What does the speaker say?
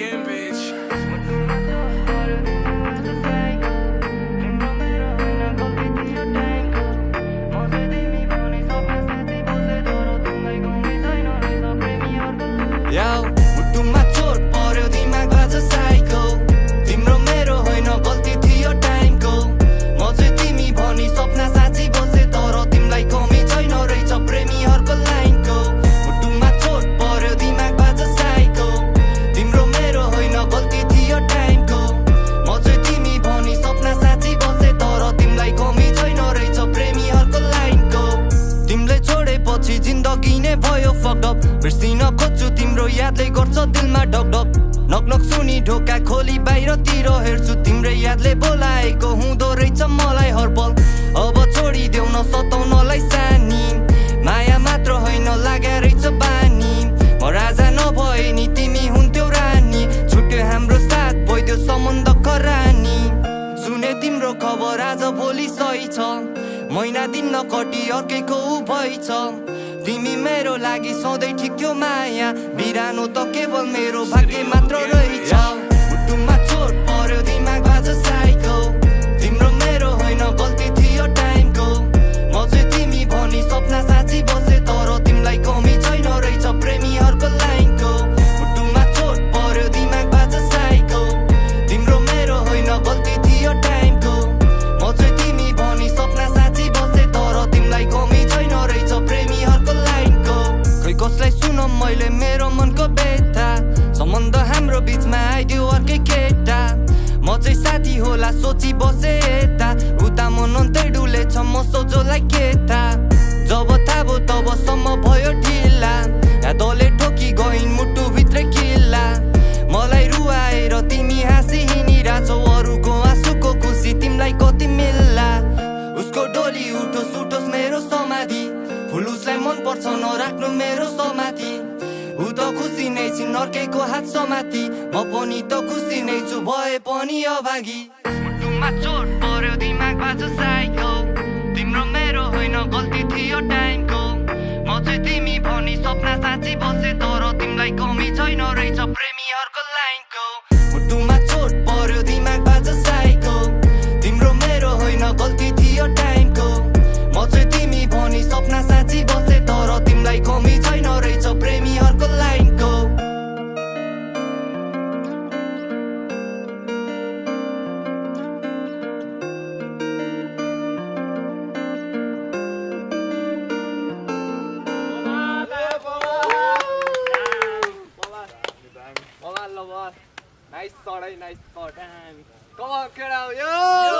again, bitch. Yo, मुटुमा चोट पर्यो दिमाग बाज साइको तिम्रो मेरो होइन गल्ती थियो टाइमको म चाहिँ तिमी भनी सपना साँची बसे तर तिमीलाई कमी छैन रहेछ प्रेमीहरुको लाइनको मुटुमा चोट पर्यो दिमाग बाज साइको तिम्रो मेरो होइन गल्ती थियो टाइमको म चाहिँ तिमी भनी सपना साँची बसे तर तिमीलाई कमी छैन रहेछ प्रेमीहरुको लाइनको तिमीले छोडेपछि जिन्दगी नै भयो फक्ड अप बिर्सिन खोज्छु तिम्रो यादले गर्छ दिलमा ढकढक नकनक सुनी ढोका खोली बाहिरतिर हेर्छु तिम्रो यादले बोलाएको हुँदो रहेछ मलाई हर पल अब छोडिदेऊ न सताउनलाई सानी माया मात्र होइन लाग्या रहेछ बानी म राजा नभए नि तिमी हुन्थ्यौ रानी छुट्यो हाम्रो साथ भइदियो सम्बन्ध खरानी सुने तिम्रो खबर आज भोलि सही छ महिना दिन नकटी अर्कैको भइछ तिमी मेरो लागि सधैँ ठिक थियो माया बिरानो त केवल मेरो भाग्य मात्र रहेछ मुटुमा चोट पर्यो दिमाग बाज साइको तिम्रो मेरो होइन गल्ती थियो टाइमको म चाहिँ तिमी भनी सपना साँची बसे तर तिमीलाई कमी छैन रहेछ प्रेमीहरुको लाइनको मुटुमा चोट पर्यो दिमाग बाज साइको तिम्रो मेरो होइन गल्ती थियो टाइमको म चाहिँ तिमी भनी सपना साँची बसे तर तिमीलाई कमी छैन रहेछ प्रेमीहरुको लाइनको खै कसलाई सुनम मैले मेरो मनको बेथा सम्बन्ध हाम्रो बीचमा आइदियो अर्कै केटा म चाहिँ साथी होला सोची बसे यता उता मन अन्तै डुलेछ म सोझोलाई केटा जब थाहा भयो तबसम्म भयो ढिला यादले ठोकी गइन् मुटु भित्रै किल्ला मलाई रुवाएर तिमी हाँसी हिँडिरहेछौ अरूको आँसुको खुसी तिमीलाई कति मिल्ला उसको डोली उठोस् उठोस् मेरो समाधि फुल उसलाई मन पर्छ नराख्नु मेरो समाधि ऊ त खुसी नै छिन् अर्कैको हात समाति म पनि त खुसी नै छु भए पनि अभागी मुटुमा चोट पर्यो दिमाग बाज साइको तिम्रो मेरो होइन गल्ती थियो टाइमको म चाहिँ तिमी भनी सपना साँची बसे तर तिमीलाई कमी छैन रहेछ प्रेमीहरुको लाइनको मुटुमा चोट पर्यो दिमाग बाज साइको तिम्रो मेरो होइन गल्ती थियो टाइमको म चाहिँ तिमी भनी सपना साँची बसे तर तिमीलाई कमी छैन रहेछ प्रेमीहरुको लाइनको Nice shot, nice shot. Come on, get out, yo!